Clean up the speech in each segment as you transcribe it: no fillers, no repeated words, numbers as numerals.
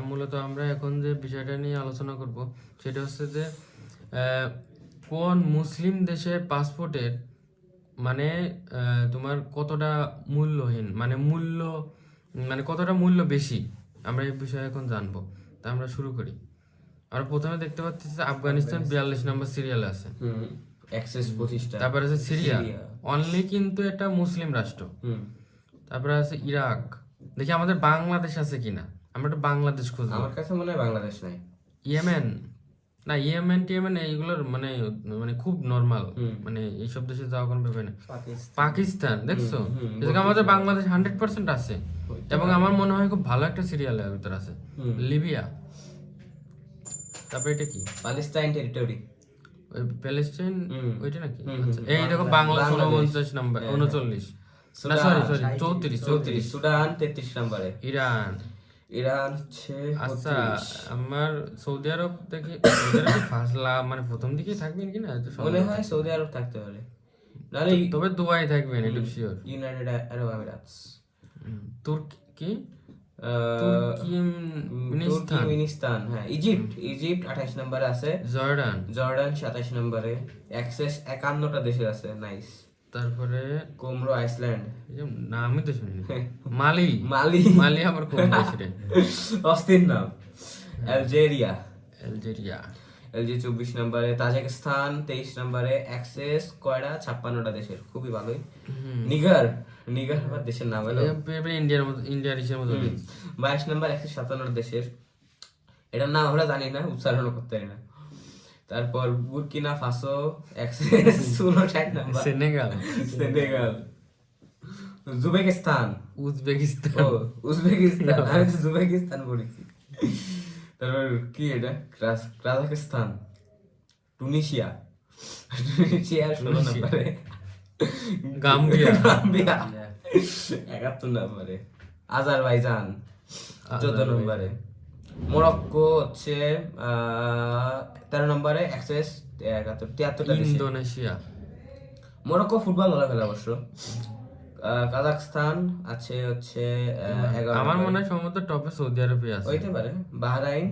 মূলত আমরা এখন যে বিষয়টা নিয়ে আলোচনা করব সেটা হচ্ছে যে আহ, কোন মুসলিম দেশের পাসপোর্টের মানে তোমার কতটা মূল্যহীন মানে কতটা মূল্য বেশি আমরা এই বিষয়ে এখন জানবো। তা আমরা শুরু করি। আমরা প্রথমে দেখতে পাচ্ছি যে আফগানিস্তান 42 নম্বর সিরিয়ালে আছে। অ্যাক্সেস 25টা। তারপরে আছে সিরিয়া, অনলি কিন্তু এটা মুসলিম রাষ্ট্র। তারপরে আছে ইরাক। দেখি আমাদের বাংলাদেশ আছে কিনা, আমরা একটু বাংলাদেশ খুঁজবো। আমার কাছে মনে হয় বাংলাদেশ নাই। ইয়েমেন, না ইয়েমেন টিয়েমেন এইগুলোর মানে মানে খুব নর্মাল, মানে এইসব দেশে যাওয়া কোনো ব্যাপার না। পাকিস্তান দেখছো, যেটা আমাদের বাংলাদেশ 100% আছে, এবং আমার মনে হয় খুব ভালো একটা সিরিয়ালের ভিতর আছে। লিবিয়া, তারপরে এটা কি প্যালেস্টাইন টেরিটরি, ওই প্যালেস্টাইন, ওইটা নাকি? আচ্ছা, এই দেখো বাংলাদেশ 49 নাম্বার, 39, না সরি 34, সুদান 33 নম্বরে, ইরান হচ্ছে আচ্ছা 32। আমার সৌদি আরব দেখি, সৌদি আরব ফার্স্ট মানে প্রথম দিকেই থাকবেন কিনা এত মনে হয় সৌদি আরব থাকতে পারে, নাহলে তবে দুবাই থাকবেন, এটা শিওর। ইউনাইটেড আরব আমিরাতস, তুর্কি, তুর্কমেনিস্তান, হ্যাঁ ইজিপ্ট 28 নম্বরে আছে, জর্ডান 27 নম্বরে, অ্যাক্সেস 51টা দেশের আছে, নাইস। তারপরে কোমরো আইসল্যান্ড, নামই তো শুনিনি। মালি মালি মালি আবার কোন দেশ রে? অস্থির নাম। আলজেরিয়া আলজেরিয়া 24 নম্বরে, তাজিকিস্তান 23 নম্বরে, অ্যাক্সেস কয়টা 56টা দেশের, খুবই ভালোই। নিগার আবার দেশের নাম হলো ইন্ডিয়ার ইসের মতো 22 নম্বর, অ্যাক্সেস 57 দেশের, এটার নাম আমরা জানি না, উচ্চারণ করতে পারি না। তারপর বুরকিনা ফাসো, অ্যাক্সেস 59 নম্বর, সেনেগাল উজবেকিস্তান, উজবেকিস্তান আমি তো উজবেকিস্তান বলেছি। তারপর কি এটা, কাজাখস্তান, টুনিশিয়া 16 নম্বরে, গাম্বিয়া 71 নম্বরে, আজারবাইজান 14 নম্বরে, মরক্কো হচ্ছে 13 নম্বরে, অ্যাক্সেস 73টা দেশে। ইন্দোনেশিয়া, মরক্কো ফুটবল ভালো খেলে অবশ্য। কাজাখস্তান আছে হচ্ছে 11 আমার নম্বরে। মনে হয় সম্ভবত টপে সৌদি আরবে আছে। হইতে পারে। বাহরাইন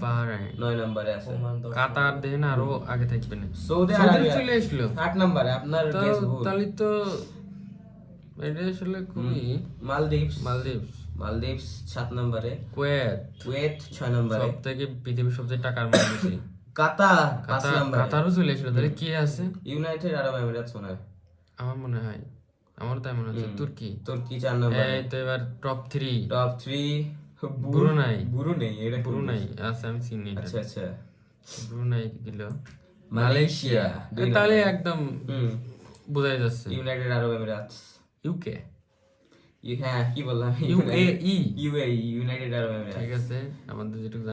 9 নম্বরে আছে। কাতার দেখেন আরো আগে থাকবে না। সৌদি আরবিয়া চলে আসলো 8 নম্বরে, আপনার গেস ভুল। তাহলে তো এটা আসলে খুবই। মালদ্বীপস 7 নম্বরে, কুয়েত 6 নম্বরে, সব থেকে পৃথিবীর সবচেয়ে টাকার মালিক বেশি। কাতার 5 নম্বরে, কাতারও চলে আসলো। তাহলে কি আছে? ইউনাইটেড আরব আমিরাতস মনে হয়। আমার মনে হয়, আমার তাই মনে হচ্ছে তুর্কি 4 নম্বরে। এই তো এবার টপ 3 ব্রুনাই এটা ব্রুনাই আছে, আমি চিনি এটা। আচ্ছা ব্রুনাই দিল। মালয়েশিয়া তাহলে একদম বোঝাই যাচ্ছে। ইউনাইটেড আরব আমিরাতস, ইউকে, হ্যাঁ কি বললাম, ইউএই, ইউনাইটেড আরব আমিরাতস। ঠিক আছে আমাদের যেটুকু